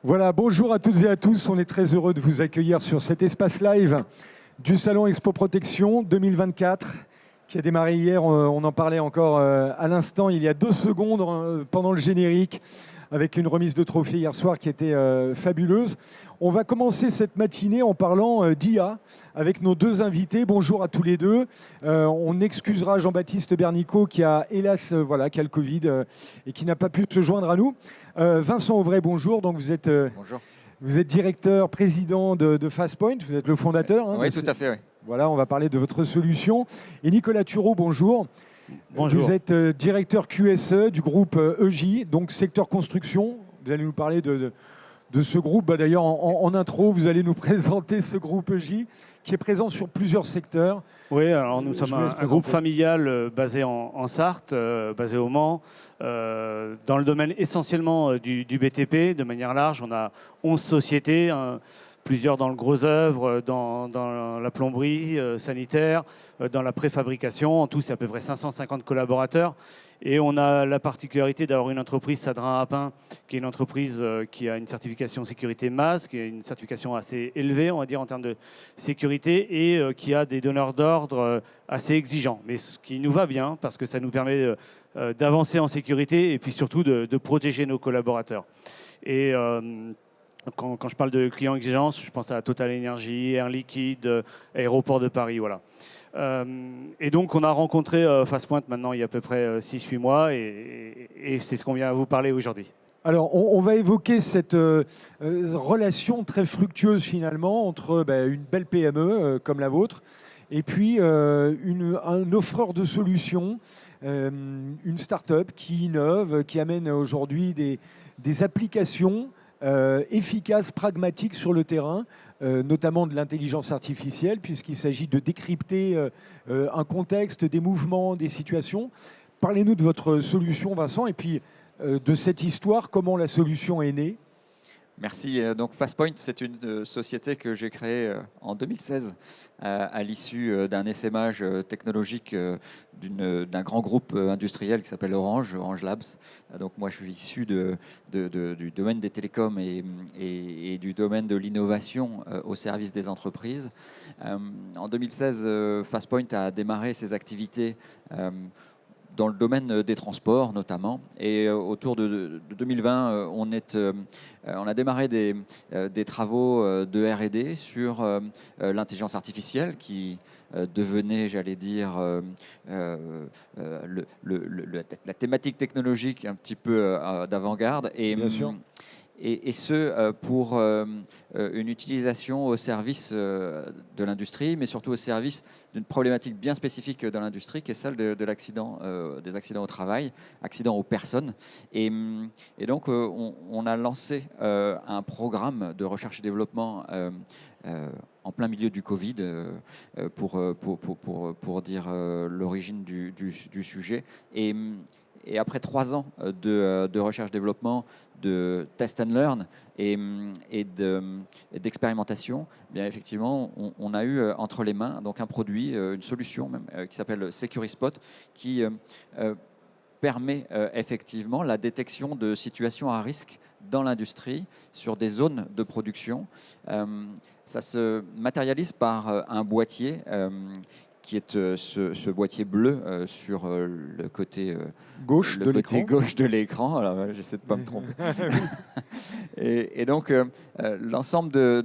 Voilà, bonjour à toutes et à tous. On est très heureux de vous accueillir sur cet espace live du Salon Expo Protection 2024 qui a démarré hier. On en parlait encore à l'instant, il y a 2 secondes pendant le générique, avec une remise de trophée hier soir qui était fabuleuse. On va commencer cette matinée en parlant d'IA avec nos 2 invités. Bonjour à tous les deux. On excusera Jean-Baptiste Bernicot qui a hélas qui a le Covid et qui n'a pas pu se joindre à nous. Vincent Auvray, bonjour. Donc vous êtes, bonjour. Vous êtes directeur, président de Fastpoint. Vous êtes le fondateur. Oui, tout à fait. Oui. Voilà, on va parler de votre solution. Et Nicolas Thureau, bonjour. Bonjour. Vous êtes directeur QSE du groupe EJ, donc secteur construction. Vous allez nous parler de ce groupe. D'ailleurs, en intro, vous allez nous présenter ce groupe EJ qui est présent sur plusieurs secteurs. Oui, alors nous sommes un groupe familial basé en Sarthe, basé au Mans, dans le domaine essentiellement du BTP, de manière large. On a 11 sociétés, plusieurs dans le gros œuvre, dans la plomberie sanitaire, dans la préfabrication. En tout, c'est à peu près 550 collaborateurs. Et on a la particularité d'avoir une entreprise, Sadrin-Apin, qui est une entreprise qui a une certification sécurité MAS, qui est une certification assez élevée, on va dire, en termes de sécurité, et qui a des donneurs d'ordre assez exigeants. Mais ce qui nous va bien, parce que ça nous permet d'avancer en sécurité et puis surtout de protéger nos collaborateurs. Et quand je parle de clients exigeants, je pense à Total Energy, Air Liquide, Aéroport de Paris, voilà. Et donc, on a rencontré Fastpoint maintenant il y a à peu près 6-8 mois et c'est ce qu'on vient vous parler aujourd'hui. Alors, on va évoquer cette relation très fructueuse finalement entre une belle PME comme la vôtre et puis un offreur de solutions, une start-up qui innove, qui amène aujourd'hui des applications efficaces, pragmatiques sur le terrain, notamment de l'intelligence artificielle, puisqu'il s'agit de décrypter un contexte, des mouvements, des situations. Parlez-nous de votre solution, Vincent, et puis de cette histoire, comment la solution est née. Merci. Donc Fastpoint, c'est une société que j'ai créée en 2016 à l'issue d'un essaimage technologique d'un grand groupe industriel qui s'appelle Orange Labs. Donc moi, je suis issu du domaine des télécoms et du domaine de l'innovation au service des entreprises. En 2016, Fastpoint a démarré ses activités dans le domaine des transports notamment. Et autour de 2020, on a démarré des travaux de R&D sur l'intelligence artificielle qui devenait, j'allais dire, la thématique technologique un petit peu d'avant-garde. Bien sûr. Et ce, pour une utilisation au service de l'industrie, mais surtout au service d'une problématique bien spécifique dans l'industrie, qui est celle de l'accident, des accidents au travail, accidents aux personnes. Et donc, on a lancé un programme de recherche et développement en plein milieu du Covid, pour dire l'origine du sujet. Et après 3 ans de recherche-développement, de test and learn et d'expérimentation, bien effectivement, on a eu entre les mains donc un produit, une solution même, qui s'appelle SecuriSpot, qui permet effectivement la détection de situations à risque dans l'industrie sur des zones de production. Ça se matérialise par un boîtier qui est ce boîtier bleu sur le côté gauche de l'écran. Alors, j'essaie de ne pas me tromper. et donc, l'ensemble des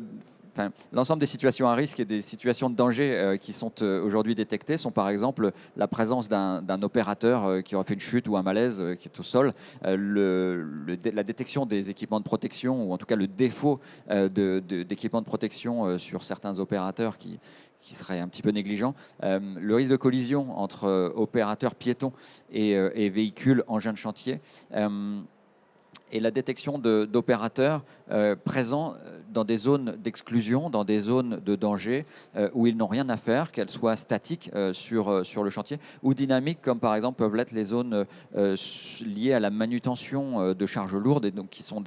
situations à risque et des situations de danger qui sont aujourd'hui détectées sont par exemple la présence d'un opérateur qui aura fait une chute ou un malaise qui est au sol, la détection des équipements de protection ou en tout cas le défaut d'équipements de protection sur certains opérateurs qui serait un petit peu négligent, le risque de collision entre opérateurs piétons et véhicules engins de chantier, et la détection d'opérateurs présents dans des zones d'exclusion, dans des zones de danger où ils n'ont rien à faire, qu'elles soient statiques sur le chantier ou dynamiques, comme par exemple peuvent l'être les zones liées à la manutention de charges lourdes et donc qui sont,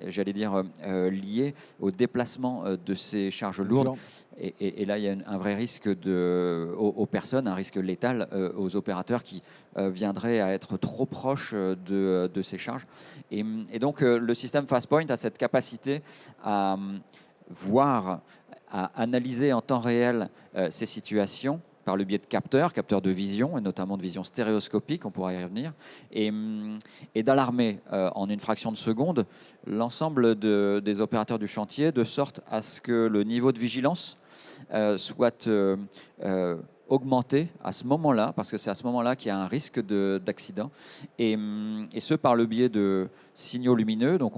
j'allais dire, liées au déplacement de ces charges lourdes. Et là, il y a un vrai risque aux personnes, un risque létal aux opérateurs qui viendraient à être trop proches de ces charges. Et donc, le système FastPoint a cette capacité à voir, à analyser en temps réel ces situations par le biais de capteurs de vision, et notamment de vision stéréoscopique, on pourra y revenir, et d'alarmer en une fraction de seconde l'ensemble des opérateurs du chantier, de sorte à ce que le niveau de vigilance soit augmenté à ce moment-là, parce que c'est à ce moment-là qu'il y a un risque d'accident, et ce par le biais de signaux lumineux. Donc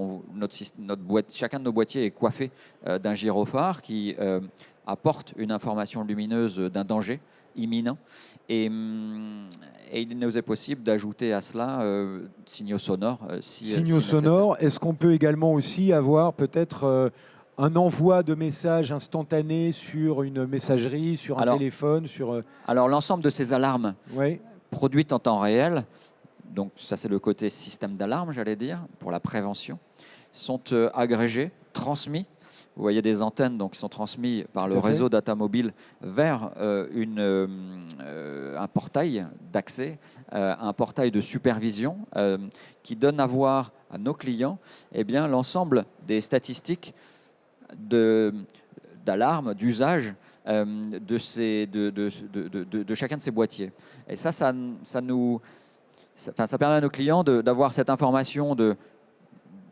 chacun de nos boîtiers est coiffé d'un gyrophare qui apporte une information lumineuse d'un danger imminent, et il nous est possible d'ajouter à cela signaux sonores. Signaux sonores, est-ce qu'on peut également aussi avoir peut-être un envoi de messages instantanés sur une messagerie, sur un téléphone Alors l'ensemble de ces alarmes produites en temps réel, donc ça c'est le côté système d'alarme, j'allais dire, pour la prévention, sont agrégés, transmis. Vous voyez des antennes donc, qui sont transmises par le réseau data mobile vers un portail d'accès, un portail de supervision qui donne à voir à nos clients l'ensemble des statistiques d'alarme, d'usage de chacun de ces boîtiers. Et ça permet à nos clients d'avoir cette information,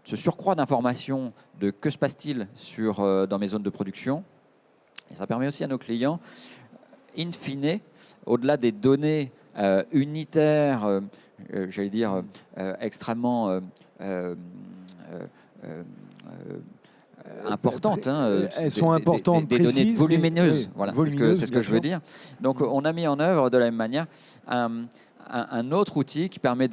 ce surcroît d'informations de que se passe-t-il dans mes zones de production. Et ça permet aussi à nos clients, in fine, au-delà des données unitaires, j'allais dire extrêmement importantes. Elles sont importantes, des précises, données volumineuses. Oui, voilà, volumineuses, c'est ce que je veux dire. Donc, on a mis en œuvre de la même manière un autre outil qui permet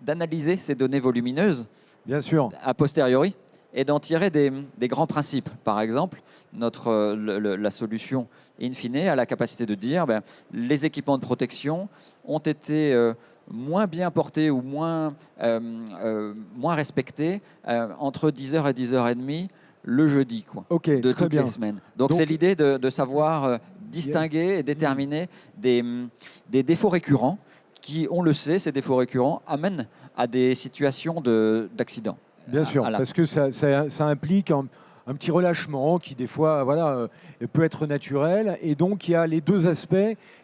d'analyser ces données volumineuses, bien sûr, a posteriori, et d'en tirer des grands principes. Par exemple, la solution in fine a la capacité de dire les équipements de protection ont été moins bien portés ou moins respectés entre 10h et 10h30 le jeudi, de toutes les semaines. Donc c'est l'idée de savoir distinguer et déterminer des défauts récurrents qui, on le sait, ces défauts récurrents amènent à des situations d'accident. Bien sûr, parce que ça implique un petit relâchement qui, des fois, peut être naturel. Et donc, il y a les deux aspects.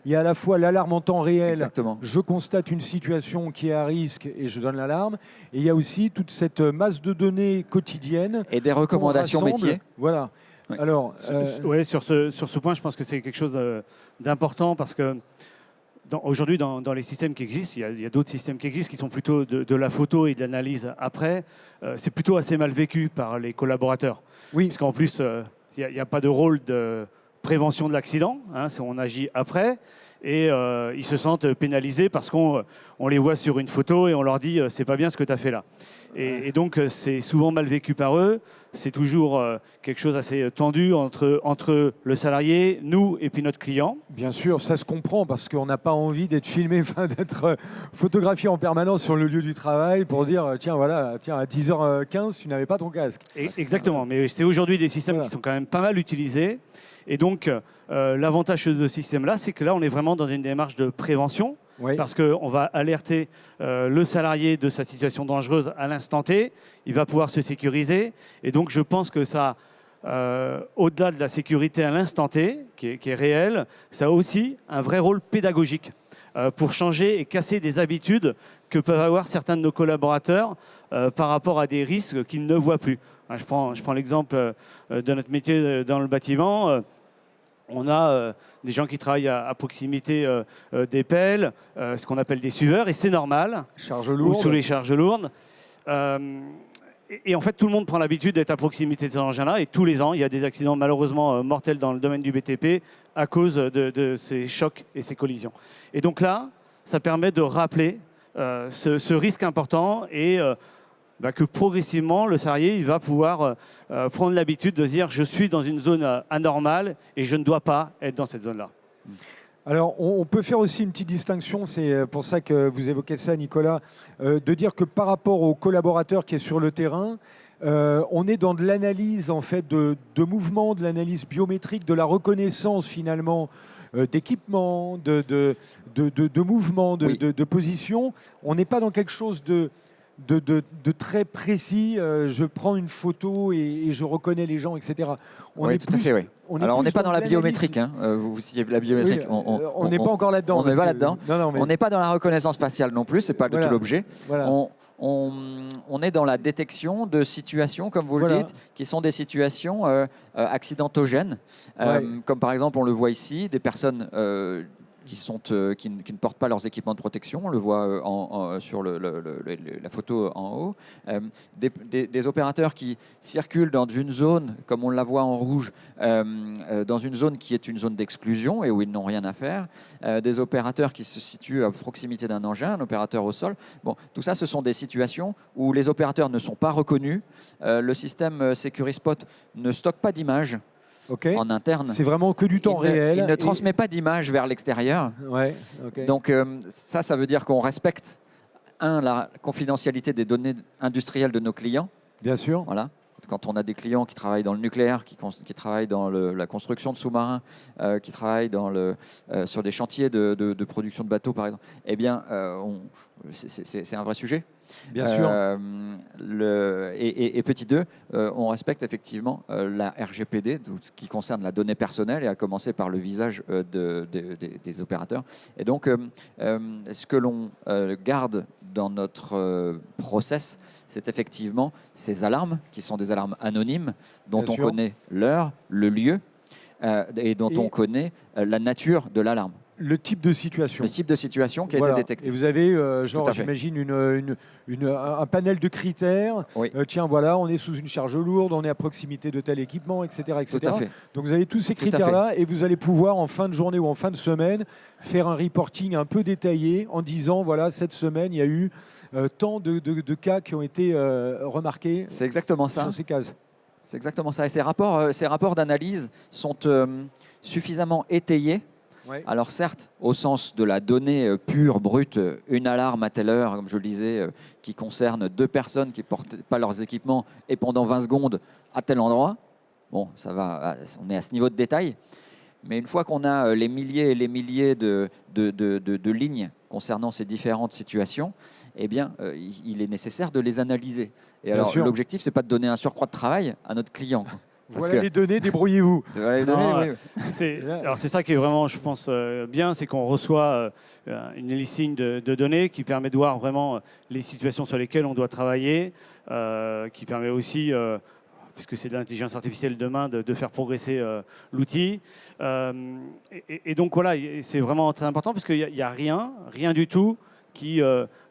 Il y a à la fois l'alarme en temps réel. Exactement. Je constate une situation qui est à risque et je donne l'alarme. Et il y a aussi toute cette masse de données quotidiennes. Et des recommandations métiers. Voilà. Oui. Alors, sur ce point, je pense que c'est quelque chose d'important parce que aujourd'hui, dans les systèmes qui existent, il y a d'autres systèmes qui existent qui sont plutôt de la photo et de l'analyse après. C'est plutôt assez mal vécu par les collaborateurs. Oui. Parce qu'en plus, il n'y a pas de rôle de prévention de l'accident. On agit après. Et ils se sentent pénalisés parce qu'on les voit sur une photo et on leur dit c'est pas bien ce que tu as fait là. Et donc c'est souvent mal vécu par eux. C'est toujours quelque chose assez tendu entre le salarié, nous et puis notre client. Bien sûr, ça se comprend parce qu'on n'a pas envie d'être filmé, d'être photographié en permanence sur le lieu du travail pour dire tiens à 10h15 tu n'avais pas ton casque. Exactement, mais c'est aujourd'hui des systèmes qui sont quand même pas mal utilisés. Et donc, l'avantage de ce système-là, c'est que là, on est vraiment dans une démarche de prévention, parce qu'on va alerter le salarié de sa situation dangereuse à l'instant T, il va pouvoir se sécuriser. Et donc, je pense que ça, au-delà de la sécurité à l'instant T, qui est réelle, ça a aussi un vrai rôle pédagogique pour changer et casser des habitudes que peuvent avoir certains de nos collaborateurs par rapport à des risques qu'ils ne voient plus. Je prends l'exemple de notre métier dans le bâtiment. On a des gens qui travaillent à proximité des pelles, ce qu'on appelle des suiveurs, et c'est normal. Charges lourdes. Ou sous les charges lourdes. Et en fait, tout le monde prend l'habitude d'être à proximité de ces engins-là. Et tous les ans, il y a des accidents malheureusement mortels dans le domaine du BTP à cause de ces chocs et ces collisions. Et donc là, ça permet de rappeler ce risque important et que progressivement, le salarié il va pouvoir prendre l'habitude de dire « je suis dans une zone anormale et je ne dois pas être dans cette zone-là ». Alors, on peut faire aussi une petite distinction, c'est pour ça que vous évoquez ça, Nicolas, de dire que par rapport au collaborateur qui est sur le terrain, on est dans de l'analyse en fait de mouvements, de l'analyse biométrique, de la reconnaissance finalement d'équipements, de mouvements, de positions. On n'est pas dans quelque chose de très précis. Je prends une photo et je reconnais les gens, etc. Oui, tout à fait, oui. Alors, on n'est pas dans la biométrique. Hein. Vous citez la biométrique. Oui, on n'est pas encore là-dedans. On n'est pas là-dedans. Mais... On n'est pas dans la reconnaissance faciale non plus. Ce n'est pas tout l'objet. Voilà. On est dans la détection de situations, comme vous le dites, qui sont des situations accidentogènes. Comme par exemple, on le voit ici, des personnes qui ne portent pas leurs équipements de protection. On le voit sur la photo en haut. Des opérateurs qui circulent dans une zone, comme on la voit en rouge, dans une zone qui est une zone d'exclusion et où ils n'ont rien à faire. Des opérateurs qui se situent à proximité d'un engin, un opérateur au sol. Bon, tout ça, ce sont des situations où les opérateurs ne sont pas reconnus. Le système Securispot ne stocke pas d'images. En interne. C'est vraiment que du temps réel. Il ne transmet pas d'image vers l'extérieur. Donc ça veut dire qu'on respecte, la confidentialité des données industrielles de nos clients. Bien sûr. Voilà. Quand on a des clients qui travaillent dans le nucléaire, qui travaillent dans la construction de sous-marins, qui travaillent sur des chantiers de production de bateaux, par exemple, eh bien, c'est un vrai sujet. Bien sûr. Et petit 2, on respecte effectivement la RGPD, tout ce qui concerne la donnée personnelle, et à commencer par le visage des opérateurs. Et donc, ce que l'on garde dans notre process, c'est effectivement ces alarmes, qui sont des alarmes anonymes, dont on connaît l'heure, le lieu, et dont on connaît la nature de l'alarme. Le type de situation. Le type de situation qui a été détecté. Et vous avez, j'imagine, un panel de critères. Oui. Tiens, voilà, on est sous une charge lourde, on est à proximité de tel équipement, etc. etc. Tout à fait. Donc vous avez tous ces critères-là et vous allez pouvoir, en fin de journée ou en fin de semaine, faire un reporting un peu détaillé en disant, voilà, cette semaine, il y a eu tant de cas qui ont été remarqués. C'est exactement ça. Sur ces cases. C'est exactement ça. Et ces rapports d'analyse sont suffisamment étayés. Ouais. Alors certes, au sens de la donnée pure, brute, une alarme à telle heure, comme je le disais, qui concerne 2 personnes qui ne portent pas leurs équipements et pendant 20 secondes à tel endroit, bon, ça va, on est à ce niveau de détail. Mais une fois qu'on a les milliers et les milliers de lignes concernant ces différentes situations, eh bien, il est nécessaire de les analyser. Et Bien alors, sûr. l'objectif, ce n'est pas de donner un surcroît de travail à notre client. Voilà les données, débrouillez-vous. Alors c'est ça qui est vraiment, je pense, bien, c'est qu'on reçoit une listing de données qui permet de voir vraiment les situations sur lesquelles on doit travailler, qui permet aussi, puisque c'est de l'intelligence artificielle demain, de faire progresser l'outil. Et donc voilà, c'est vraiment très important parce qu'il n'y a rien du tout qui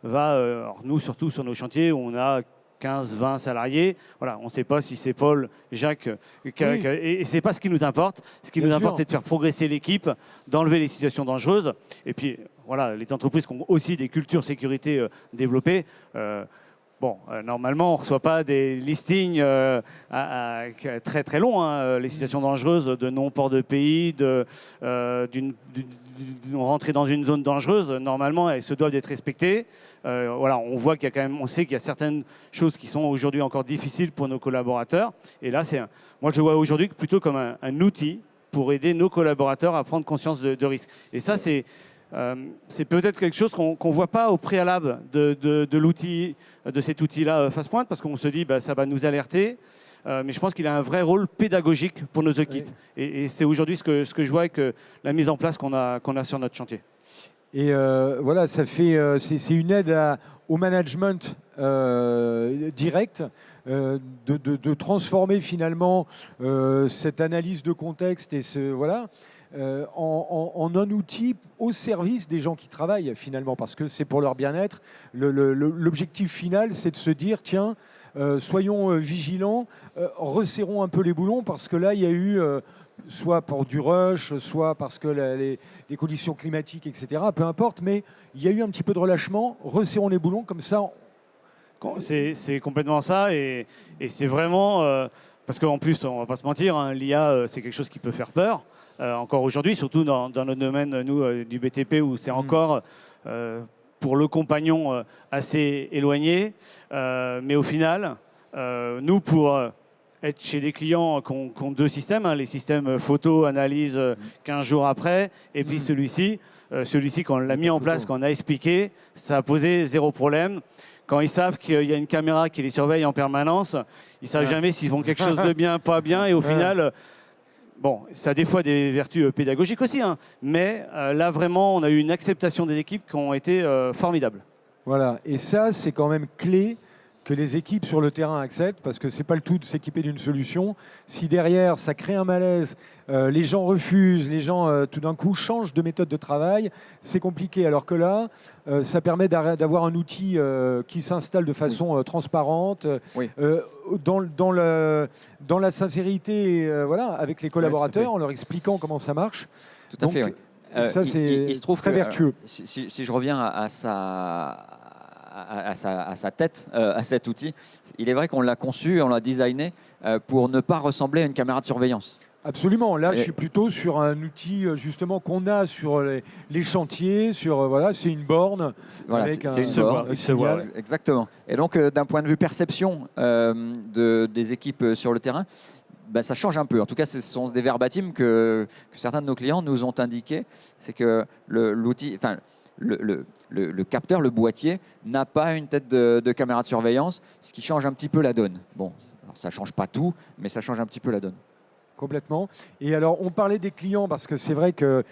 va, alors nous surtout sur nos chantiers où on a 15, 20 salariés. Voilà, on ne sait pas si c'est Paul, Jacques, et ce n'est pas ce qui nous importe. Ce qui nous importe, c'est de faire progresser l'équipe, d'enlever les situations dangereuses. Et puis, voilà, les entreprises qui ont aussi des cultures sécurité développées, normalement, on ne reçoit pas des listings très très longs. Hein, les situations dangereuses de non-port de pays, d'une rentrée dans une zone dangereuse, normalement, elles se doivent d'être respectées. Voilà, on voit qu'il y a quand même, on sait qu'il y a certaines choses qui sont aujourd'hui encore difficiles pour nos collaborateurs. Et là, moi, je vois aujourd'hui plutôt comme un outil pour aider nos collaborateurs à prendre conscience de risques. Et ça, c'est peut-être quelque chose qu'on ne voit pas au préalable de l'outil, de cet outil-là FastPoint, parce qu'on se dit ça va nous alerter. Mais je pense qu'il a un vrai rôle pédagogique pour nos équipes. Oui. Et c'est aujourd'hui ce que je vois avec la mise en place qu'on a sur notre chantier. Et voilà, ça fait, c'est une aide au management direct. De transformer finalement cette analyse de contexte et en un outil au service des gens qui travaillent finalement, parce que c'est pour leur bien-être. L'objectif final, c'est de se dire, tiens, soyons vigilants, resserrons un peu les boulons, parce que là, il y a eu, soit pour du rush, soit parce que les conditions climatiques, etc., peu importe, mais il y a eu un petit peu de relâchement, resserrons les boulons, comme ça, C'est complètement ça, et c'est vraiment parce qu'en plus, on va pas se mentir, hein, l'IA, c'est quelque chose qui peut faire peur encore aujourd'hui, surtout dans notre domaine, nous, du BTP, où c'est encore pour le compagnon assez éloigné. Mais au final, nous, pour être chez des clients qui ont deux systèmes, hein, les systèmes photo, analyse 15 jours après, et puis celui-ci, quand on l'a mis en place, quand on a expliqué, ça a posé zéro problème. Quand ils savent qu'il y a une caméra qui les surveille en permanence, ils ne savent jamais s'ils font quelque chose de bien, pas bien, et au final, bon, ça a des fois des vertus pédagogiques aussi, hein, mais là vraiment, on a eu une acceptation des équipes qui ont été formidables. Voilà, et ça, c'est quand même clé que les équipes sur le terrain acceptent, parce que ce n'est pas le tout de s'équiper d'une solution. Si derrière, ça crée un malaise, les gens refusent, les gens tout d'un coup changent de méthode de travail, c'est compliqué. Alors que là, ça permet d'avoir un outil qui s'installe de façon transparente, dans la sincérité, voilà, avec les collaborateurs, en leur expliquant comment ça marche. Tout à fait, oui. Ça, c'est très vertueux. Si je reviens à sa tête, à cet outil, il est vrai qu'on l'a conçu, on l'a designé pour ne pas ressembler à une caméra de surveillance. Absolument. Là, je suis plutôt sur un outil justement qu'on a sur les chantiers. Voilà, c'est une borne. Voilà, c'est une borne. Exactement. Et donc, d'un point de vue perception des équipes sur le terrain, ça change un peu. En tout cas, ce sont des verbatims que certains de nos clients nous ont indiqués. C'est que l'outil, enfin, le capteur, le boîtier, n'a pas une tête de caméra de surveillance, ce qui change un petit peu la donne. Bon, alors, ça ne change pas tout, mais ça change un petit peu la donne. Complètement. Et alors, on parlait des clients, parce que c'est vrai que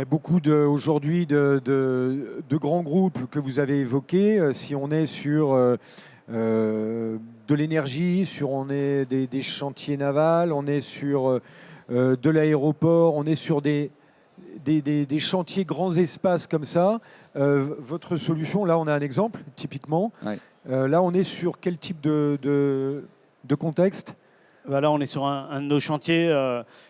beaucoup aujourd'hui de grands groupes que vous avez évoqués, si on est sur de l'énergie, on est des chantiers navals, on est sur de l'aéroport, on est sur des chantiers grands espaces comme ça. Votre solution, là on a un exemple typiquement. Ouais. Là on est sur quel type de contexte ? Là on est sur un de nos chantiers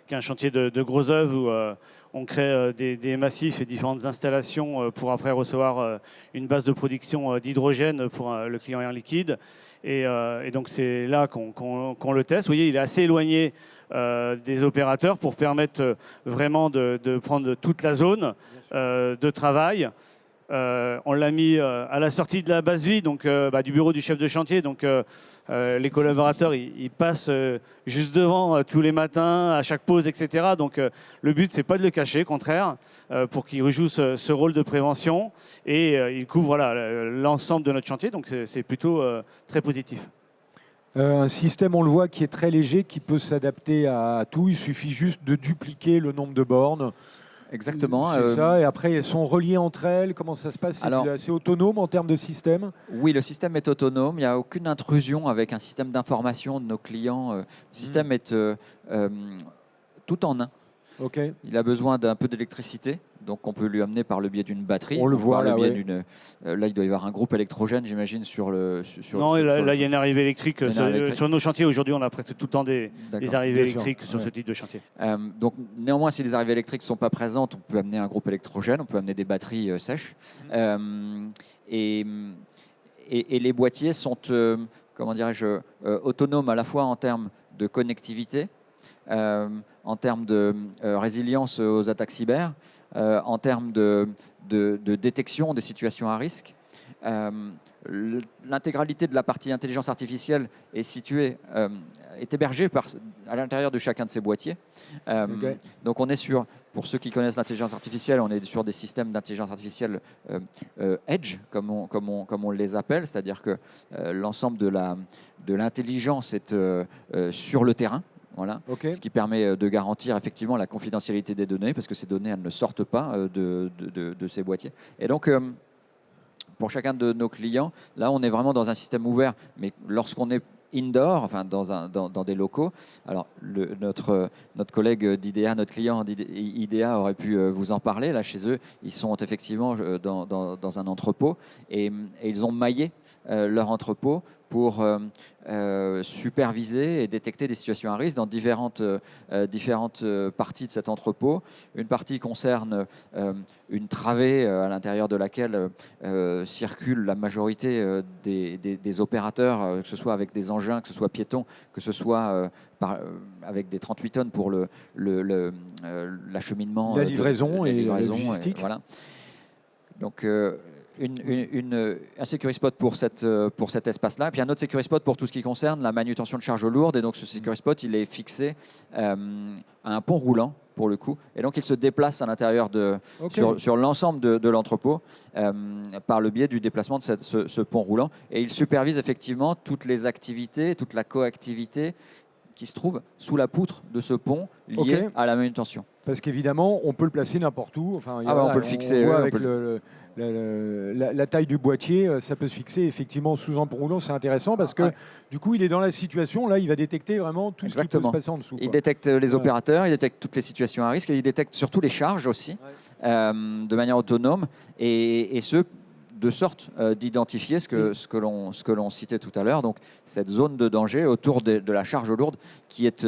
qui est un chantier de gros œuvres où on crée des massifs et différentes installations pour après recevoir une base de production d'hydrogène pour le client Air Liquide. Et donc c'est là qu'on le teste. Vous voyez, il est assez éloigné des opérateurs pour permettre vraiment de prendre toute la zone de travail. On l'a mis à la sortie de la base vie, donc du bureau du chef de chantier. Donc les collaborateurs, ils passent juste devant tous les matins, à chaque pause, etc. Donc le but, c'est pas de le cacher, au contraire, pour qu'il rejoue ce rôle de prévention. Et il couvre l'ensemble de notre chantier, donc c'est plutôt très positif. Un système, on le voit, qui est très léger, qui peut s'adapter à tout. Il suffit juste de dupliquer le nombre de bornes. Exactement. C'est ça, et après elles sont reliées entre elles. Comment ça se passe ? C'est autonome en termes de système ? Oui, le système est autonome. Il n'y a aucune intrusion avec un système d'information de nos clients. Le système est tout en un. Okay. Il a besoin d'un peu d'électricité, donc on peut lui amener par le biais d'une batterie. On le voit là, là, il doit y avoir un groupe électrogène, j'imagine, sur le. Non, là, il y a une arrivée électrique. Sur nos chantiers, aujourd'hui, on a presque tout le temps des arrivées électriques sur ce type de chantier. Donc, néanmoins, si les arrivées électriques ne sont pas présentes, on peut amener un groupe électrogène, on peut amener des batteries sèches. Et les boîtiers sont, comment dirais-je, autonomes à la fois en termes de connectivité, en termes de résilience aux attaques cyber, en termes de détection des situations à risque. L'intégralité de la partie intelligence artificielle est hébergée à l'intérieur de chacun de ces boîtiers. Donc on est sur, pour ceux qui connaissent l'intelligence artificielle, on est sur des systèmes d'intelligence artificielle edge, comme on les appelle, c'est-à-dire que l'ensemble de l'intelligence est sur le terrain. Voilà. Ce qui permet de garantir effectivement la confidentialité des données, parce que ces données, elles ne sortent pas de ces boîtiers. Et donc, pour chacun de nos clients, là, on est vraiment dans un système ouvert, mais lorsqu'on est indoor, enfin dans des locaux, alors notre collègue d'IDEA, notre client d'IDEA aurait pu vous en parler. Là, chez eux, ils sont effectivement dans un entrepôt et ils ont maillé leur entrepôt pour superviser et détecter des situations à risque dans différentes parties de cet entrepôt. Une partie concerne une travée à l'intérieur de laquelle circule la majorité des opérateurs, que ce soit avec des engins, que ce soit piétons, que ce soit avec des 38 tonnes pour l'acheminement, la livraison la et la livraison, logistique. Voilà. Donc, un Securispot pour cet espace-là, puis un autre Securispot pour tout ce qui concerne la manutention de charges lourdes. Et donc, ce Securispot, il est fixé à un pont roulant, pour le coup. Et donc, il se déplace à l'intérieur sur l'ensemble de l'entrepôt par le biais du déplacement de ce pont roulant. Et il supervise effectivement toutes les activités, toute la coactivité qui se trouve sous la poutre de ce pont lié à la manutention. Parce qu'évidemment, on peut le placer n'importe où. Enfin, on peut le fixer. On voit avec la taille du boîtier, ça peut se fixer effectivement sous un pont roulant. C'est intéressant parce que du coup, il est dans la situation. Là, il va détecter vraiment tout ce qui peut se passer en dessous. Il détecte les opérateurs, il détecte toutes les situations à risque et il détecte surtout les charges aussi de manière autonome et ce de sorte d'identifier ce que l'on citait tout à l'heure, donc cette zone de danger autour de la charge lourde qui est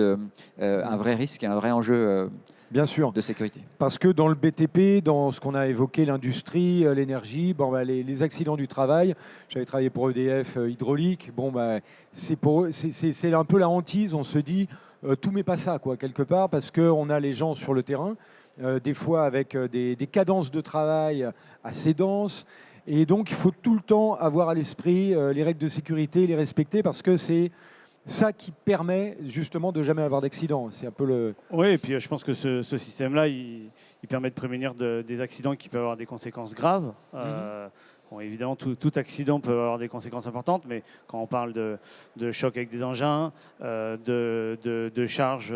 un vrai risque et un vrai enjeu bien sûr, de sécurité. Parce que dans le BTP, dans ce qu'on a évoqué, l'industrie, l'énergie, les accidents du travail, j'avais travaillé pour EDF hydraulique, c'est un peu la hantise, on se dit tout mais pas ça, quoi, quelque part, parce qu'on a les gens sur le terrain, des fois avec des cadences de travail assez denses. Et donc, il faut tout le temps avoir à l'esprit les règles de sécurité, les respecter, parce que c'est ça qui permet justement de jamais avoir d'accident. C'est un peu le... Oui, et puis je pense que ce système-là, il permet de prévenir des accidents qui peuvent avoir des conséquences graves. Bon, évidemment, tout accident peut avoir des conséquences importantes, mais quand on parle de choc avec des engins, de charge...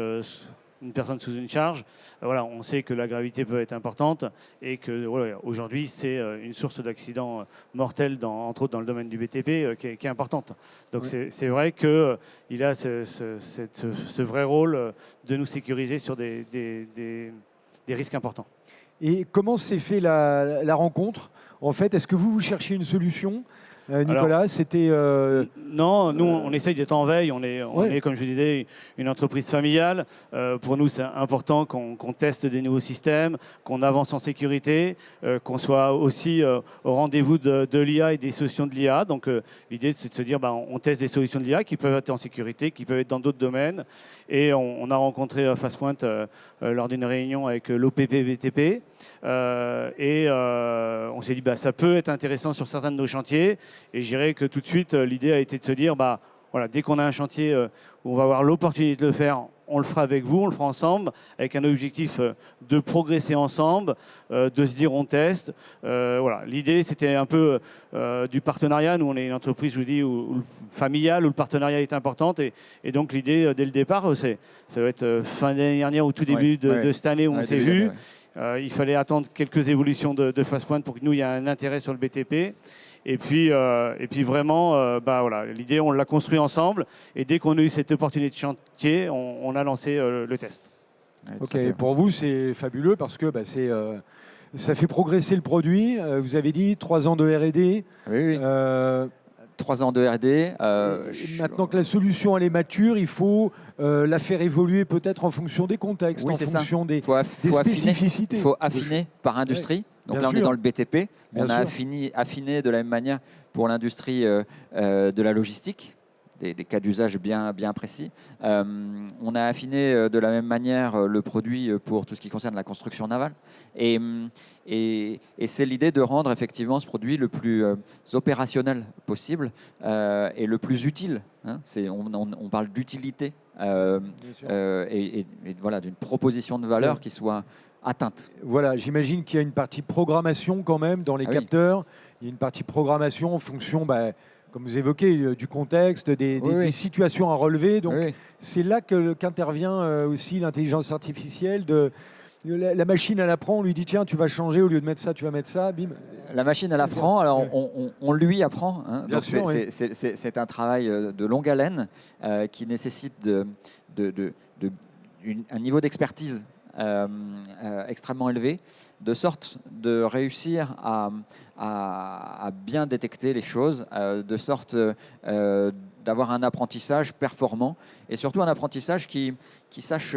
une personne sous une charge, on sait que la gravité peut être importante et que aujourd'hui c'est une source d'accidents mortels, entre autres dans le domaine du BTP, qui est importante. Donc c'est vrai qu'il a ce vrai rôle de nous sécuriser sur des risques importants. Et comment s'est fait la rencontre ? En fait, est-ce que vous cherchiez une solution ? Nicolas, c'était... Non, nous, on essaye d'être en veille. On est, comme je vous disais, une entreprise familiale. Pour nous, c'est important qu'on teste des nouveaux systèmes, qu'on avance en sécurité, qu'on soit aussi au rendez-vous de l'IA et des solutions de l'IA. Donc, l'idée, c'est de se dire, on teste des solutions de l'IA qui peuvent être en sécurité, qui peuvent être dans d'autres domaines. Et on a rencontré FastPoint lors d'une réunion avec l'OPP-BTP. Et on s'est dit, ça peut être intéressant sur certains de nos chantiers. Et je dirais que tout de suite, l'idée a été de se dire, dès qu'on a un chantier où on va avoir l'opportunité de le faire, on le fera avec vous, on le fera ensemble, avec un objectif de progresser ensemble, de se dire on teste. L'idée, c'était un peu du partenariat. Nous, on est une entreprise, je vous dis, familiale, où le partenariat est important. Et donc, l'idée, dès le départ, ça va être fin d'année dernière ou tout début de cette année où on s'est vu. Il fallait attendre quelques évolutions de FastPoint pour que nous, il y ait un intérêt sur le BTP. Et puis vraiment, l'idée, on l'a construit ensemble. Et dès qu'on a eu cette opportunité de chantier, on a lancé le test. Ok, pour vous, c'est fabuleux parce que ça fait progresser le produit. Vous avez dit 3 ans de R&D. Oui. 3 ans de R&D. Maintenant que la solution elle est mature, il faut la faire évoluer peut-être en fonction des contextes, en fonction des spécificités. Il faut affiner par industrie. Donc là, on est dans le BTP. On a affiné de la même manière pour l'industrie de la logistique, des cas d'usage bien précis. On a affiné de la même manière le produit pour tout ce qui concerne la construction navale. Et c'est l'idée de rendre effectivement ce produit le plus opérationnel possible et le plus utile. On parle d'utilité et d'une proposition de valeur qui soit atteinte. Voilà, j'imagine qu'il y a une partie programmation quand même dans les capteurs. Il y a une partie programmation en fonction, comme vous évoquez, du contexte, des situations à relever. Donc c'est là qu'intervient aussi l'intelligence artificielle. La machine, elle apprend, on lui dit tiens, tu vas changer, au lieu de mettre ça, tu vas mettre ça, bim. La machine, elle apprend, alors on lui apprend. Donc c'est un travail de longue haleine qui nécessite un niveau d'expertise extrêmement élevé, de sorte de réussir à bien détecter les choses, de sorte d'avoir un apprentissage performant et surtout un apprentissage qui sache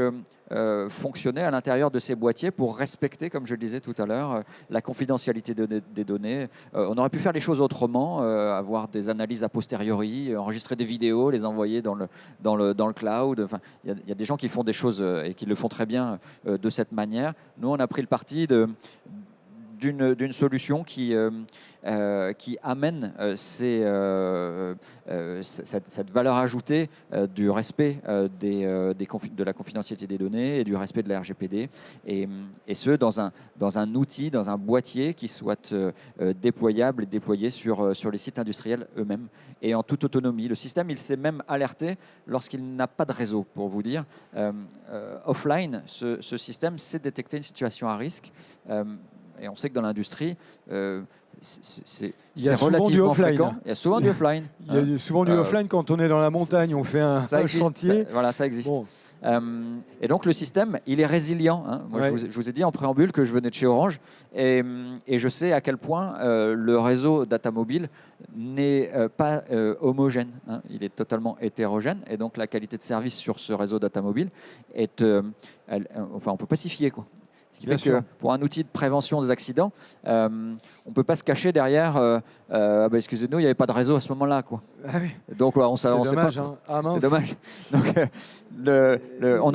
fonctionner à l'intérieur de ces boîtiers pour respecter, comme je le disais tout à l'heure, la confidentialité des données. On aurait pu faire les choses autrement, avoir des analyses a posteriori, enregistrer des vidéos, les envoyer dans le cloud. Enfin, il y a des gens qui font des choses et qui le font très bien de cette manière. Nous, on a pris le parti d'une solution qui amène cette valeur ajoutée du respect de la confidentialité des données et du respect de la RGPD, et ce, dans un outil, dans un boîtier qui soit déployable et déployé sur les sites industriels eux-mêmes et en toute autonomie. Le système, il s'est même alerté lorsqu'il n'a pas de réseau, pour vous dire. Offline, ce système sait détecter une situation à risque. Et on sait que dans l'industrie, c'est relativement fréquent. Il y a souvent du offline. Il y a souvent du offline quand on est dans la montagne, on fait un chantier. Voilà, ça existe. Bon. Et donc le système, il est résilient. Hein. Moi, je vous ai dit en préambule que je venais de chez Orange et je sais à quel point le réseau data mobile n'est pas homogène. Hein. Il est totalement hétérogène et donc la qualité de service sur ce réseau data mobile est, on peut pas s'y fier, quoi. Ce qui fait que pour un outil de prévention des accidents, on ne peut pas se cacher derrière excusez-nous, il n'y avait pas de réseau à ce moment-là, quoi. Ah oui. Donc on sait dommage, pas. Hein. Ah, mince. C'est dommage. Donc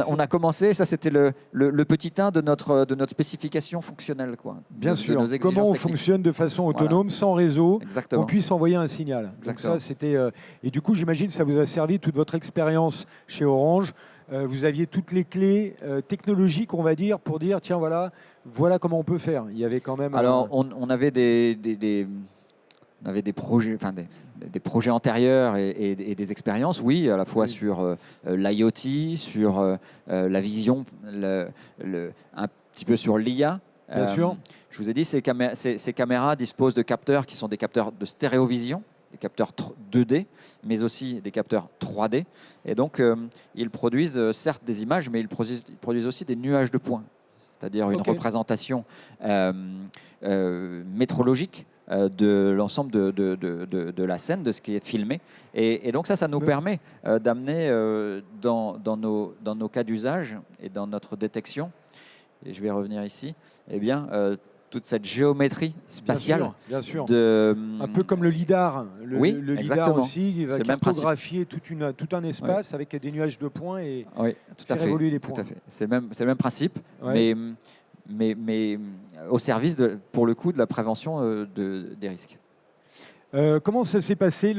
on a commencé, ça c'était le petit 1 de notre spécification fonctionnelle, quoi. Bien sûr. Comment on fonctionne de façon autonome, sans réseau, qu'on puisse envoyer un signal. Donc ça, c'était, et du coup, j'imagine que ça vous a servi toute votre expérience chez Orange. Vous aviez toutes les clés technologiques, on va dire, pour dire tiens, voilà comment on peut faire. Il y avait quand même. Alors, on avait des projets, enfin des projets antérieurs et des expériences, oui, à la fois sur l'IoT, sur la vision, un petit peu sur l'IA. Bien sûr. Je vous ai dit, ces caméras disposent de capteurs qui sont des capteurs de stéréovision, des capteurs 2D, mais aussi des capteurs 3D. Et donc, ils produisent certes des images, mais ils produisent aussi des nuages de points, c'est-à-dire une représentation métrologique de l'ensemble de la scène, de ce qui est filmé. Et donc ça nous permet d'amener dans nos cas d'usage et dans notre détection, et je vais revenir ici, eh bien, toute cette géométrie spatiale. Bien sûr. Un peu comme le LIDAR. Le LIDAR exactement. aussi, qui va cartographier tout un espace avec des nuages de points et faire évoluer les points. Tout à fait. C'est le même principe, mais au service, pour le coup, de la prévention des risques. Comment ça s'est passé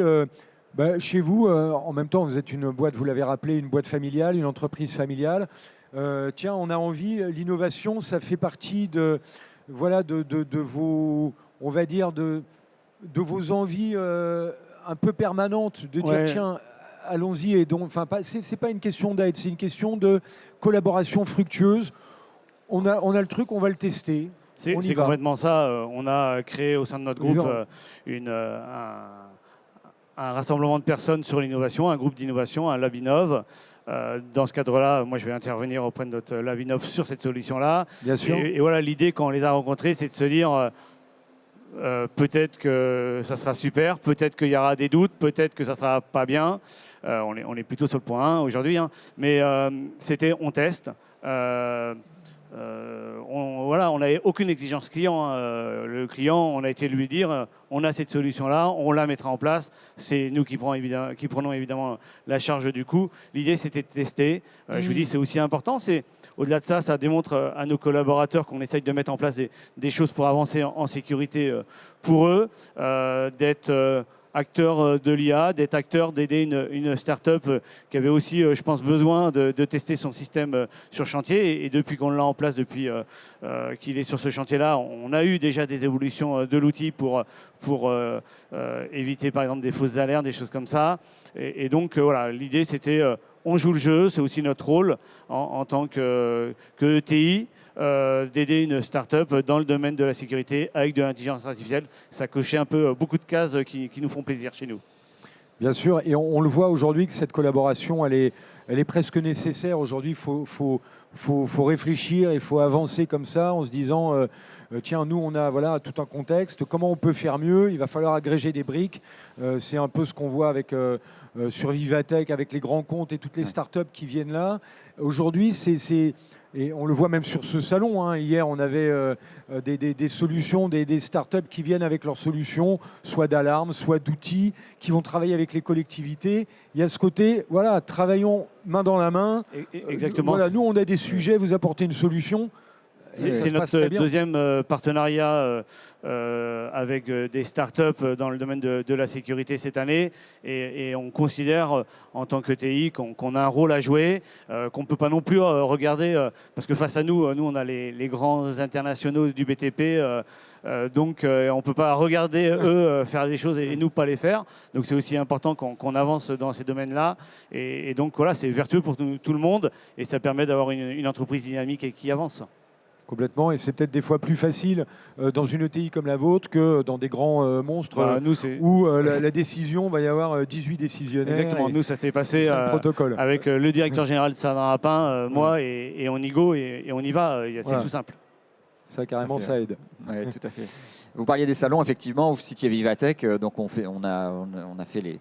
chez vous, en même temps, vous êtes une boîte, vous l'avez rappelé, une boîte familiale, une entreprise familiale. Tiens, on a envie, l'innovation, ça fait partie de vos, on va dire, de vos envies un peu permanentes, de dire tiens, allons-y. Et donc, enfin, c'est pas une question d'aide, c'est une question de collaboration fructueuse. On a le truc, on va le tester. C'est complètement ça. On a créé au sein de notre groupe un rassemblement de personnes sur l'innovation, un groupe d'innovation, un Labinov. Dans ce cadre-là, moi, je vais intervenir auprès de notre Labinov sur cette solution-là. Bien sûr. Et voilà, l'idée, quand on les a rencontrés, c'est de se dire peut-être que ça sera super, peut-être qu'il y aura des doutes, peut-être que ça ne sera pas bien. On est plutôt sur le point 1 aujourd'hui, hein. Mais on teste. On n'avait aucune exigence client. Le client, on a été lui dire on a cette solution-là, on la mettra en place. C'est nous qui prenons évidemment la charge du coût. L'idée, c'était de tester. Je vous dis, c'est aussi important. Au-delà de ça, ça démontre à nos collaborateurs qu'on essaye de mettre en place des choses pour avancer en sécurité pour eux, d'être acteur de l'IA, d'être acteur d'aider une start-up qui avait aussi, je pense, besoin de tester son système sur chantier. Et depuis qu'on l'a en place, depuis qu'il est sur ce chantier-là, on a eu déjà des évolutions de l'outil pour éviter, par exemple, des fausses alertes, des choses comme ça. Et donc, voilà, l'idée, c'était on joue le jeu, c'est aussi notre rôle en tant que TI. D'aider une start-up dans le domaine de la sécurité avec de l'intelligence artificielle. Ça cochait un peu beaucoup de cases qui nous font plaisir chez nous. Bien sûr, et on le voit aujourd'hui que cette collaboration, elle est presque nécessaire. Aujourd'hui, il faut réfléchir, il faut avancer comme ça en se disant, tiens, nous, on a voilà, tout un contexte, comment on peut faire mieux? Il va falloir agréger des briques. C'est un peu ce qu'on voit avec, sur Vivatech, avec les grands comptes et toutes les startups qui viennent là. Aujourd'hui, et on le voit même sur ce salon, hein. Hier, on avait des solutions, des startups qui viennent avec leurs solutions, soit d'alarmes, soit d'outils, qui vont travailler avec les collectivités. Il y a ce côté, voilà, travaillons main dans la main. Exactement. Voilà, nous, on a des sujets, vous apportez une solution. C'est notre deuxième partenariat avec des startups dans le domaine de la sécurité cette année. Et on considère, en tant que TI, qu'on a un rôle à jouer, qu'on ne peut pas non plus regarder, parce que face à nous, on a les grands internationaux du BTP. Donc, on ne peut pas regarder eux faire des choses et nous pas les faire. Donc, c'est aussi important qu'on avance dans ces domaines-là. Et donc, voilà, c'est vertueux pour tout le monde. Et ça permet d'avoir une entreprise dynamique et qui avance. Complètement, et c'est peut-être des fois plus facile dans une ETI comme la vôtre que dans des grands monstres où la décision, va y avoir 18 décisionnaires. Exactement, nous ça s'est passé protocole. Avec le directeur général de Sardin Rapin, moi et on y go et on y va, c'est tout simple. Ça, carrément, ça aide. Oui, tout à fait. Vous parliez des salons, effectivement, vous citiez Vivatech, donc on a fait les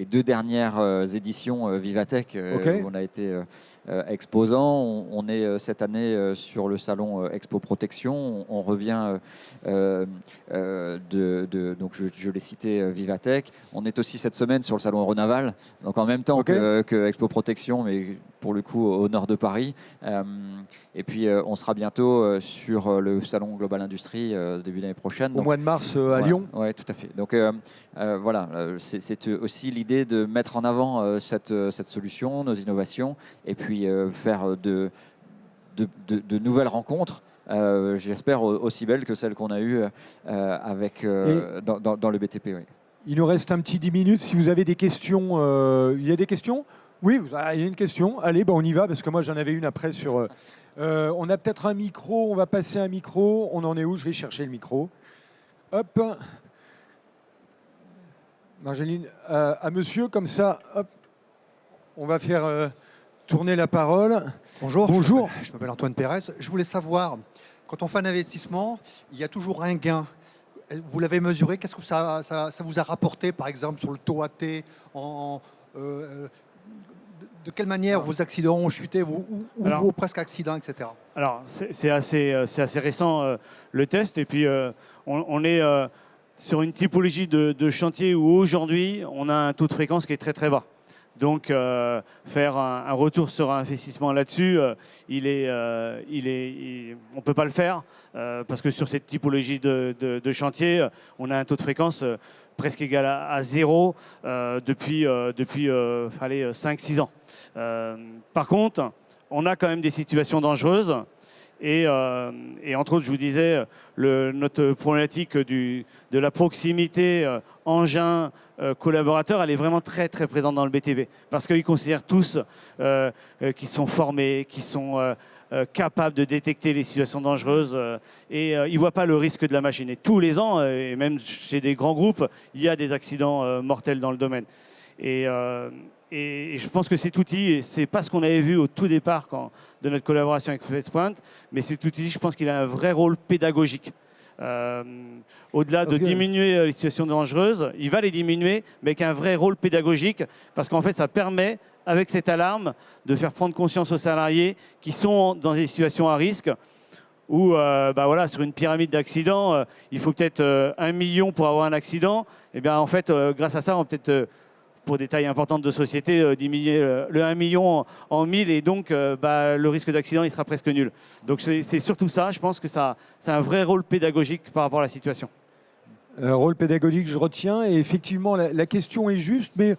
2 dernières éditions Vivatech, où on a été exposant. On est cette année sur le salon Expo Protection. On revient donc je l'ai cité, Vivatech. On est aussi cette semaine sur le salon Euronaval, donc en même temps que Expo Protection, mais pour le coup au nord de Paris. Et puis on sera bientôt sur le salon Global Industrie début d'année prochaine. Au mois de mars à Lyon. Oui, tout à fait. Donc voilà, c'est aussi l'idée de mettre en avant cette solution, nos innovations, et puis faire de nouvelles rencontres. J'espère aussi belles que celles qu'on a eues avec, dans le BTP. Oui. Il nous reste un petit 10 minutes. Si vous avez des questions, il y a des questions? Oui, il y a une question. Allez, on y va, parce que moi j'en avais une après sur... on a peut-être un micro, on va passer un micro. On en est où? Je vais chercher le micro. Hop. Marjolaine, à monsieur, comme ça, hop. On va faire tourner la parole. Bonjour. Bonjour. Je m'appelle Antoine Pérez. Je voulais savoir, quand on fait un investissement, il y a toujours un gain. Vous l'avez mesuré, qu'est-ce que ça vous a rapporté, par exemple, sur le taux AT de quelle manière vos accidents ont chuté, vos presque accidents, etc. Alors, c'est assez récent le test. Et puis, on est sur une typologie de chantier où aujourd'hui, on a un taux de fréquence qui est très très bas. Donc, faire un retour sur investissement là-dessus, on ne peut pas le faire parce que sur cette typologie de chantier, on a un taux de fréquence presque égal à 0 depuis 5-6 ans. Par contre, on a quand même des situations dangereuses. Et entre autres, je vous disais, notre problématique de la proximité engin collaborateur, elle est vraiment très très présente dans le BTP. Parce qu'ils considèrent tous qu'ils sont formés, qu'ils sont capables de détecter les situations dangereuses et ils ne voient pas le risque de la machine. Et tous les ans, et même chez des grands groupes, il y a des accidents mortels dans le domaine. Et je pense que cet outil, ce n'est pas ce qu'on avait vu au tout départ de notre collaboration avec FacePoint, mais cet outil, je pense qu'il a un vrai rôle pédagogique. Au-delà de diminuer les situations dangereuses, il va les diminuer, mais avec un vrai rôle pédagogique, parce qu'en fait, ça permet, avec cette alarme, de faire prendre conscience aux salariés qui sont dans des situations à risque, où sur une pyramide d'accidents, il faut peut-être 1 million pour avoir un accident. Et bien, en fait, grâce à ça, on peut peut-être... pour des tailles importantes de société, diminuer le 1 million en 1000 et donc le risque d'accident il sera presque nul. Donc c'est surtout ça, je pense que ça a un vrai rôle pédagogique par rapport à la situation. Rôle pédagogique, je retiens, et effectivement la question est juste, mais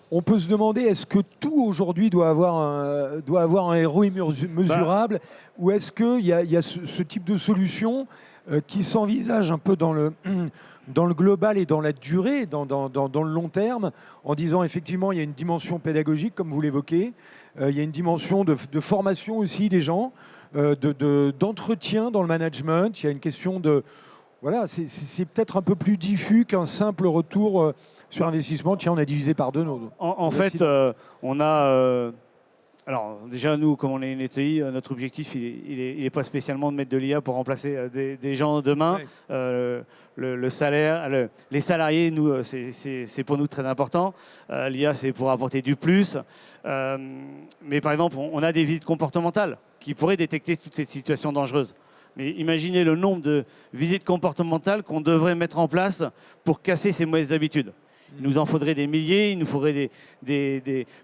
on peut se demander est-ce que tout aujourd'hui doit avoir un ROI mesurable ou est-ce qu'il y a ce type de solution qui s'envisage un peu dans le global et dans la durée, dans le long terme, en disant effectivement il y a une dimension pédagogique, comme vous l'évoquez, il y a une dimension de formation aussi des gens, d'entretien dans le management, il y a une question voilà, c'est peut-être un peu plus diffus qu'un simple retour sur investissement. Tiens, on a divisé par 2 nos. En fait, on a. Alors déjà, nous, comme on est une ETI, notre objectif, il est pas spécialement de mettre de l'IA pour remplacer des gens demain. Ouais. Le salaire, les salariés, nous, c'est pour nous très important. L'IA, c'est pour apporter du plus. Mais par exemple, on a des visites comportementales qui pourraient détecter toutes ces situations dangereuses. Mais imaginez le nombre de visites comportementales qu'on devrait mettre en place pour casser ces mauvaises habitudes. Il nous en faudrait des milliers, il nous faudrait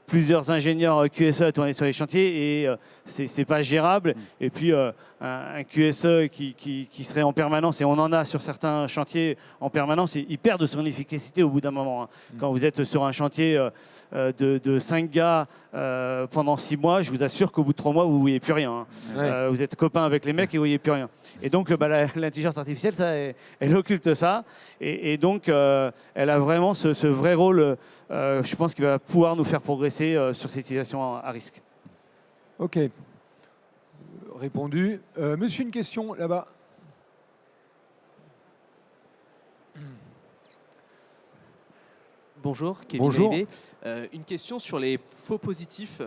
plusieurs ingénieurs QSE à tourner sur les chantiers et c'est pas gérable. Et puis un QSE qui serait en permanence, et on en a sur certains chantiers en permanence, il perd de son efficacité au bout d'un moment. Hein. Quand vous êtes sur un chantier de 5 gars pendant 6 mois, je vous assure qu'au bout de 3 mois, vous ne voyez plus rien. Hein. Vous êtes copains avec les mecs et vous ne voyez plus rien. Et donc l'intelligence artificielle, ça, elle occulte ça. Et donc elle a vraiment ce vrai rôle, je pense, qui va pouvoir nous faire progresser sur ces situations à risque. Ok. Répondu. Monsieur, une question là-bas. Bonjour, Kevin Dailey. Une question sur les faux positifs.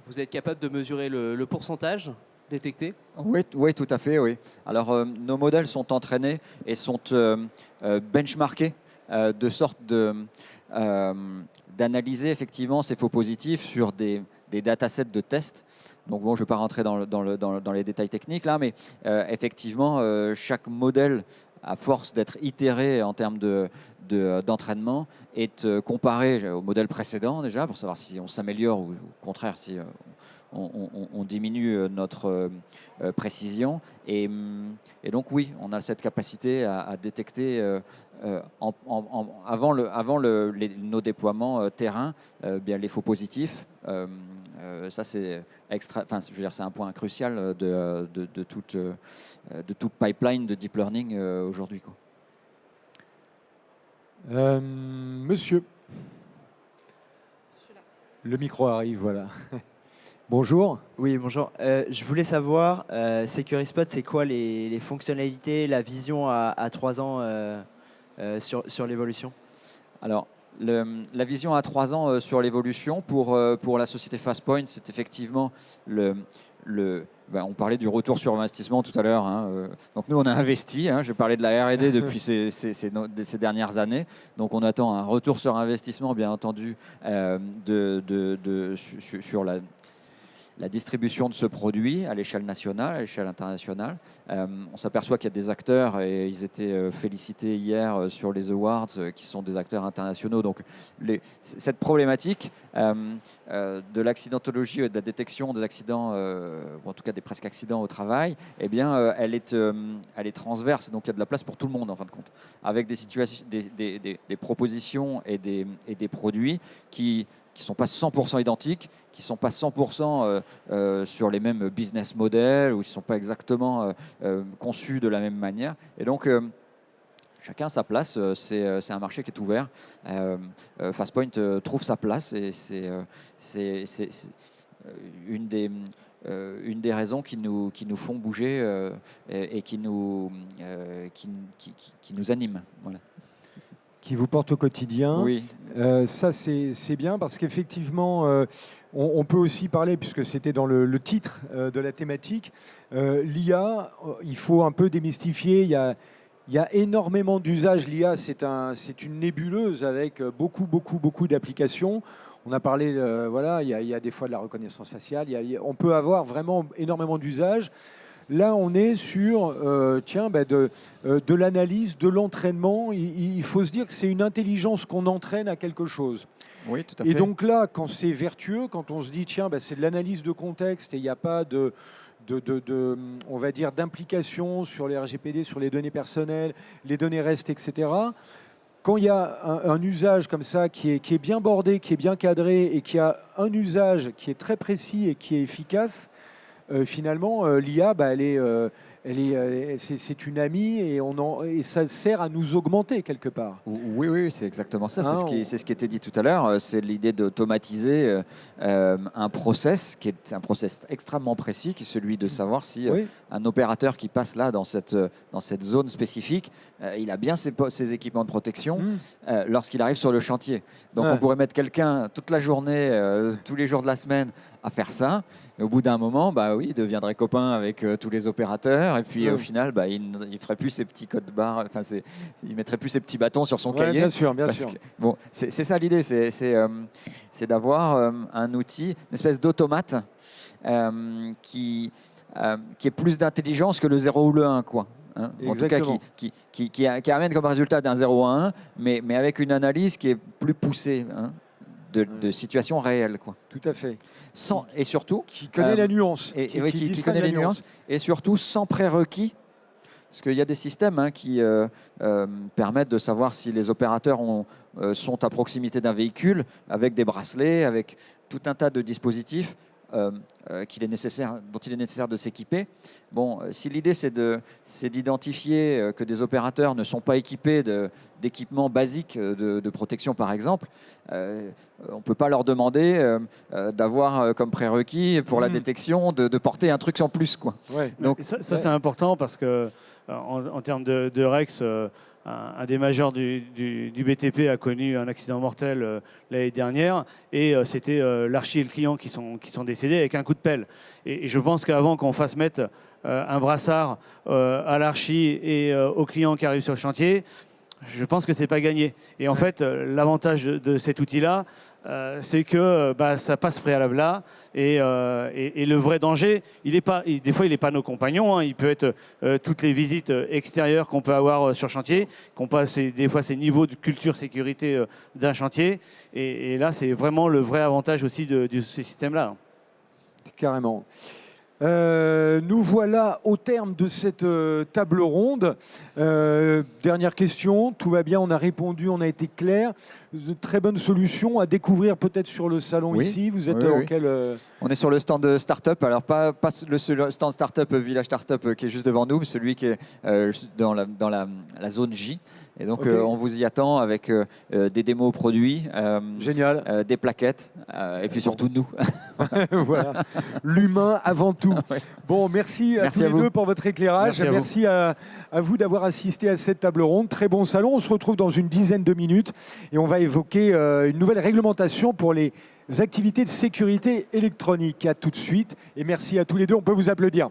Vous êtes capable de mesurer le pourcentage détecté ? Oui, tout à fait. Oui. Alors, nos modèles sont entraînés et sont benchmarkés de sorte d'analyser effectivement ces faux positifs sur des datasets de tests. Donc bon, je ne vais pas rentrer dans les détails techniques là, mais effectivement, chaque modèle, à force d'être itéré en termes d'entraînement, est comparé au modèle précédent déjà, pour savoir si on s'améliore ou au contraire si on diminue notre précision. Et donc oui, on a cette capacité à détecter avant nos déploiements terrain bien les faux positifs. Ça c'est c'est un point crucial de toute pipeline de deep learning aujourd'hui, quoi. Monsieur, le micro arrive, voilà. Bonjour. Oui, bonjour. Je voulais savoir, SecuriSpot, c'est quoi les fonctionnalités, la vision à 3 ans sur l'évolution ? Alors, la vision à 3 ans sur l'évolution pour la société FastPoint, c'est effectivement on parlait du retour sur investissement tout à l'heure. Hein. Donc nous, on a investi. Hein, je parlais de la R&D depuis ces dernières années. Donc on attend un retour sur investissement, bien entendu, sur la distribution de ce produit à l'échelle nationale, à l'échelle internationale. On s'aperçoit qu'il y a des acteurs, et ils étaient félicités hier sur les awards, qui sont des acteurs internationaux. Donc cette problématique de l'accidentologie et de la détection des accidents, ou en tout cas des presque accidents au travail, eh bien, elle est transverse. Donc il y a de la place pour tout le monde en fin de compte, avec des situations, des propositions et des produits qui ne sont pas 100% identiques, qui ne sont pas 100% sur les mêmes business models, ou qui ne sont pas exactement conçus de la même manière. Et donc, chacun a sa place. C'est un marché qui est ouvert. FastPoint trouve sa place, et c'est une des raisons qui nous font bouger et qui nous animent. Voilà. Qui vous porte au quotidien. Oui. Ça, c'est bien parce qu'effectivement, on peut aussi parler, puisque c'était dans le titre de la thématique, l'IA, il faut un peu démystifier. Il y a énormément d'usages. L'IA, c'est une nébuleuse avec beaucoup d'applications. On a parlé, il y a des fois de la reconnaissance faciale. On peut avoir vraiment énormément d'usages. Là, on est sur de l'analyse, de l'entraînement. Il faut se dire que c'est une intelligence qu'on entraîne à quelque chose. Oui, tout à fait. Et donc là, quand c'est vertueux, quand on se dit, c'est de l'analyse de contexte et il n'y a pas on va dire, d'implication sur les RGPD, sur les données personnelles, les données REST, etc. Quand il y a un usage comme ça qui est bien bordé, qui est bien cadré et qui a un usage qui est très précis et qui est efficace, finalement, l'IA, c'est une amie et ça sert à nous augmenter quelque part. Oui, c'est exactement ça. Ah, C'est ce qui était dit tout à l'heure. C'est l'idée d'automatiser un process qui est un process extrêmement précis, qui est celui de savoir si un opérateur qui passe là dans cette zone spécifique, il a bien ses équipements de protection lorsqu'il arrive sur le chantier. Donc on pourrait mettre quelqu'un toute la journée, tous les jours de la semaine à faire ça. Et au bout d'un moment, il deviendrait copain avec tous les opérateurs. Et puis au final, il ne ferait plus ses petits codes barres. Enfin, il mettrait plus ses petits bâtons sur son cahier. Bien sûr, bien sûr. Bon, c'est ça l'idée, c'est d'avoir un outil, une espèce d'automate qui est plus d'intelligence que le 0 ou le 1, quoi. Hein, en tout cas, qui amène comme résultat d'un 0 à 1, mais avec une analyse qui est plus poussée de situations réelles, quoi. Tout à fait. Et surtout, qui connaît la nuance. Qui connaît les nuances. Et surtout sans prérequis. Parce qu'il y a des systèmes qui permettent de savoir si les opérateurs sont à proximité d'un véhicule, avec des bracelets, avec tout un tas de dispositifs dont il est nécessaire de s'équiper. Bon, si l'idée c'est d'identifier que des opérateurs ne sont pas équipés d'équipements basiques de protection, par exemple, on ne peut pas leur demander d'avoir comme prérequis pour la détection de porter un truc en plus, quoi. Ouais. Donc ça c'est important parce que en termes de Rex, un des majeurs du BTP a connu un accident mortel l'année dernière et c'était l'archi et le client qui sont décédés avec un coup de pelle. Et je pense qu'avant qu'on fasse mettre un brassard à l'archi et au client qui arrive sur le chantier, je pense que c'est pas gagné. Et en fait, l'avantage de cet outil-là, c'est que ça passe préalable là et le vrai danger, des fois il n'est pas nos compagnons, hein, il peut être toutes les visites extérieures qu'on peut avoir sur chantier, qu'on passe des fois ces niveaux de culture sécurité d'un chantier et là c'est vraiment le vrai avantage aussi de ce système-là. Carrément. Nous voilà au terme de cette table ronde. Dernière question, tout va bien, on a répondu, on a été clair. De très bonne solution à découvrir peut-être sur le salon ici. Vous êtes en quel On est sur le stand de Startup, alors pas le stand Startup Village Startup qui est juste devant nous, mais celui qui est dans la zone J. Et donc on vous y attend avec des démos produits, génial, des plaquettes et puis surtout nous. Voilà, l'humain avant tout. Bon, merci à tous les deux pour votre éclairage. Merci à vous d'avoir assisté à cette table ronde. Très bon salon. On se retrouve dans une dizaine de minutes et on va évoquer une nouvelle réglementation pour les activités de sécurité électronique. À tout de suite et merci à tous les deux. On peut vous applaudir.